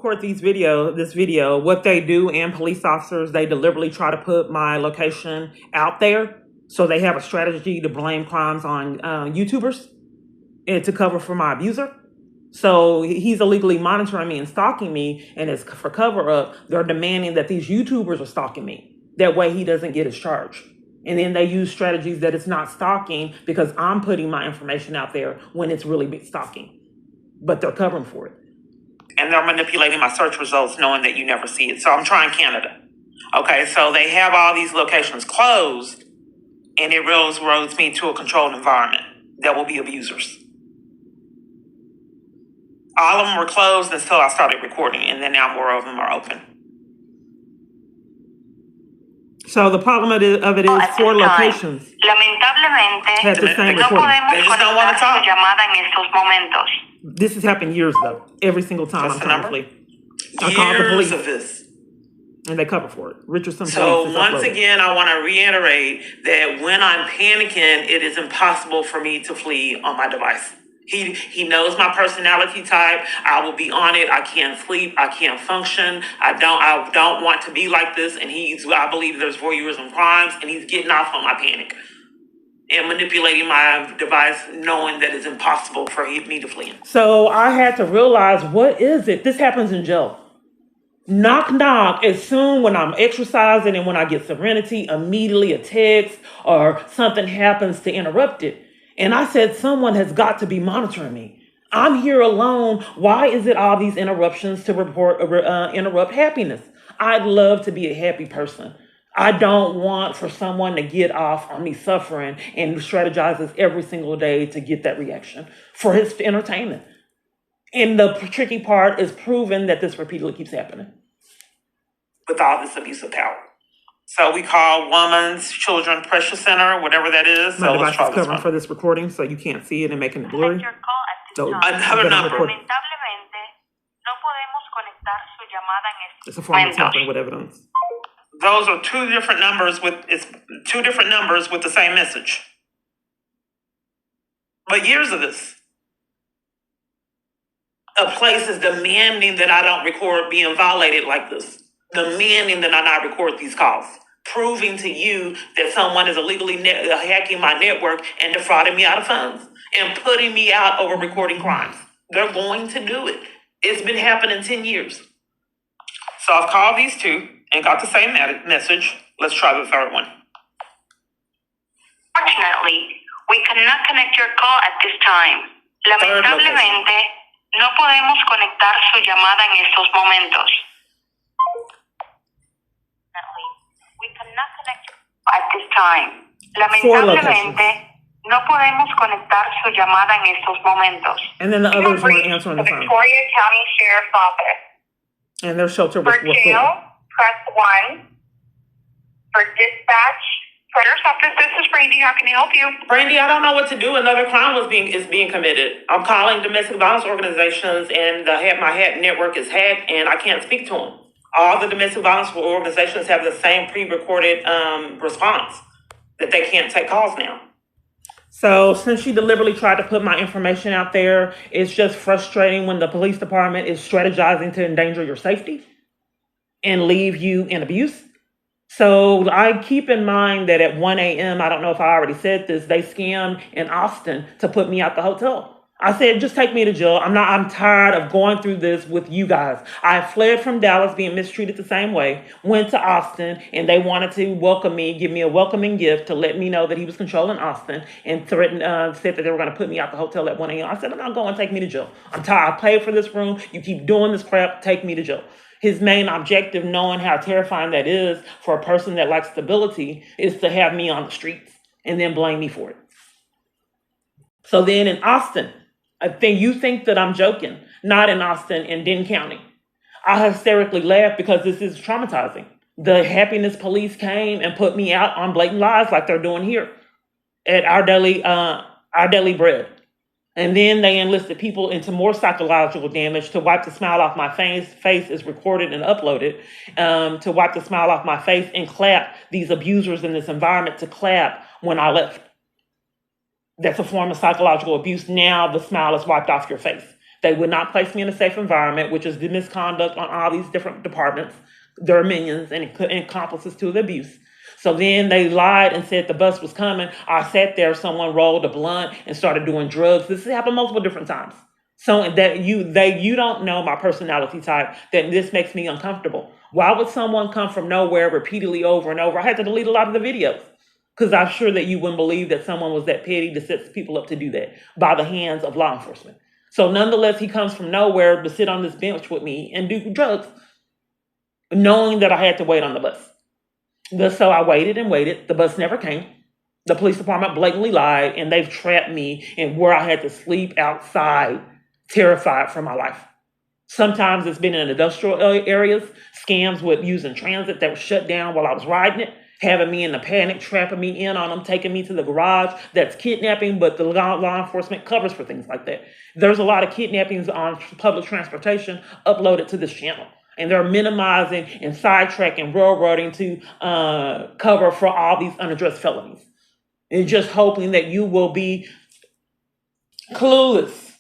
record this video, what they do, and police officers, they deliberately try to put my location out there. So they have a strategy to blame crimes on YouTubers and to cover for my abuser. So he's illegally monitoring me and stalking me, and it's for cover up. They're demanding that these YouTubers are stalking me. That way he doesn't get his charge. And then they use strategies that it's not stalking because I'm putting my information out there when it's really stalking. But they're covering for it. And they're manipulating my search results knowing that you never see it. So I'm trying Canada. Okay, so they have all these locations closed, and it roads me to a controlled environment that will be abusers. All of them were closed until I started recording, and then now more of them are open. So the problem of it is 4 locations Lamentablemente, had the same no recording. podemos They just don't want to conectar su talk. llamada en estos momentos. This has happened years though. Every single time What's I'm the trying to number? flee. I called the Years police of this. and they cover for it. Richardson So Police is once uploaded. again, I want to reiterate that when I'm panicking, it is impossible for me to flee on my device. He knows my personality type. I will be on it. I can't sleep. I can't function. I don't want to be like this. And I believe there's voyeurism crimes, and he's getting off on my panic and manipulating my device, knowing that it's impossible for me to flee. So I had to realize, what is it? This happens in jail. Knock, knock. As soon when I'm exercising and when I get serenity, immediately a text or something happens to interrupt it. And I said, someone has got to be monitoring me. I'm here alone. Why is it all these interruptions to interrupt happiness? I'd love to be a happy person. I don't want for someone to get off on me suffering and strategizes every single day to get that reaction for his entertainment. And the tricky part is proving that this repeatedly keeps happening with all this abuse of power. So we call Women's Children Pressure Center, whatever that is. My So device let's try is this covering one. for this recording, so you can't see it and making it blurry. Your call at this So, time. Another but I'm number. recording. Lamentablemente, no podemos conectar su llamada en estos It's a form of momentos. tampering with evidence. Those are two different numbers with the same message. But years of this. A place is demanding that I don't record being violated like this. Demanding that I not record these calls. Proving to you that someone is illegally hacking my network and defrauding me out of funds. And putting me out over recording crimes. They're going to do it. It's been happening 10 years. So I've called these two and got the same message. Let's try the third one. Fortunately, we cannot connect your call at this time. Lamentablemente, no podemos conectar su llamada en estos momentos. We cannot connect at this time. Lamentablemente, no podemos conectar su llamada en estos momentos. And then the others weren't answering the phone. Victoria County Sheriff's Office. And their shelter was For jail, press 1. For dispatch, Sheriff's Office, this is Brandy. How can I help you? Brandy, I don't know what to do. Another crime is being committed. I'm calling domestic violence organizations, and my hack network is hacked, and I can't speak to them. All the domestic violence organizations have the same pre-recorded response that they can't take calls now. So since she deliberately tried to put my information out there, it's just frustrating when the police department is strategizing to endanger your safety and leave you in abuse. So I keep in mind that at 1 a.m., I don't know if I already said this, they scammed in Austin to put me out the hotel. I said, just take me to jail. I'm tired of going through this with you guys. I fled from Dallas being mistreated the same way, went to Austin, and they wanted to welcome me, give me a welcoming gift to let me know that he was controlling Austin, and threatened, said that they were going to put me out the hotel at 1 a.m. I said, I'm not going, take me to jail. I'm tired. I paid for this room. You keep doing this crap. Take me to jail. His main objective, knowing how terrifying that is for a person that lacks stability, is to have me on the streets and then blame me for it. So then in Austin, you think that I'm joking, not in Austin, in Denton County. I hysterically laughed because this is traumatizing. The happiness police came and put me out on blatant lies like they're doing here at Our Daily Bread. And then they enlisted people into more psychological damage to wipe the smile off my face. Face is recorded and uploaded to wipe the smile off my face and clap these abusers in this environment to clap when I left. That's a form of psychological abuse. Now the smile is wiped off your face. They would not place me in a safe environment, which is the misconduct on all these different departments. Their minions and accomplices to the abuse. So then they lied and said the bus was coming. I sat there, someone rolled a blunt and started doing drugs. This has happened multiple different times. So that you don't know my personality type, that this makes me uncomfortable. Why would someone come from nowhere repeatedly over and over? I had to delete a lot of the videos because I'm sure that you wouldn't believe that someone was that petty to set people up to do that by the hands of law enforcement. So nonetheless, he comes from nowhere to sit on this bench with me and do drugs, knowing that I had to wait on the bus. So I waited and waited. The bus never came. The police department blatantly lied, and they've trapped me in where I had to sleep outside, terrified for my life. Sometimes it's been in industrial areas, scams with using transit that was shut down while I was riding it, having me in the panic, trapping me in on them, taking me to the garage. That's kidnapping, but the law enforcement covers for things like that. There's a lot of kidnappings on public transportation uploaded to this channel. And they're minimizing and sidetracking railroading to cover for all these unaddressed felonies. And just hoping that you will be clueless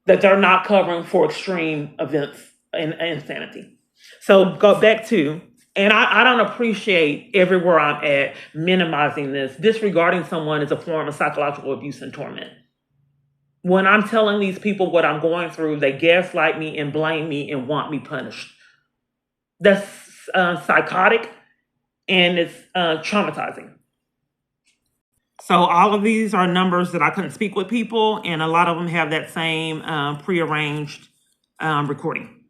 that they're not covering for extreme events and insanity. So go back to, and I don't appreciate everywhere I'm at minimizing this. Disregarding someone is a form of psychological abuse and torment. When I'm telling these people what I'm going through, they gaslight me and blame me and want me punished. That's psychotic, and it's traumatizing. So all of these are numbers that I couldn't speak with people, and a lot of them have that same prearranged recording.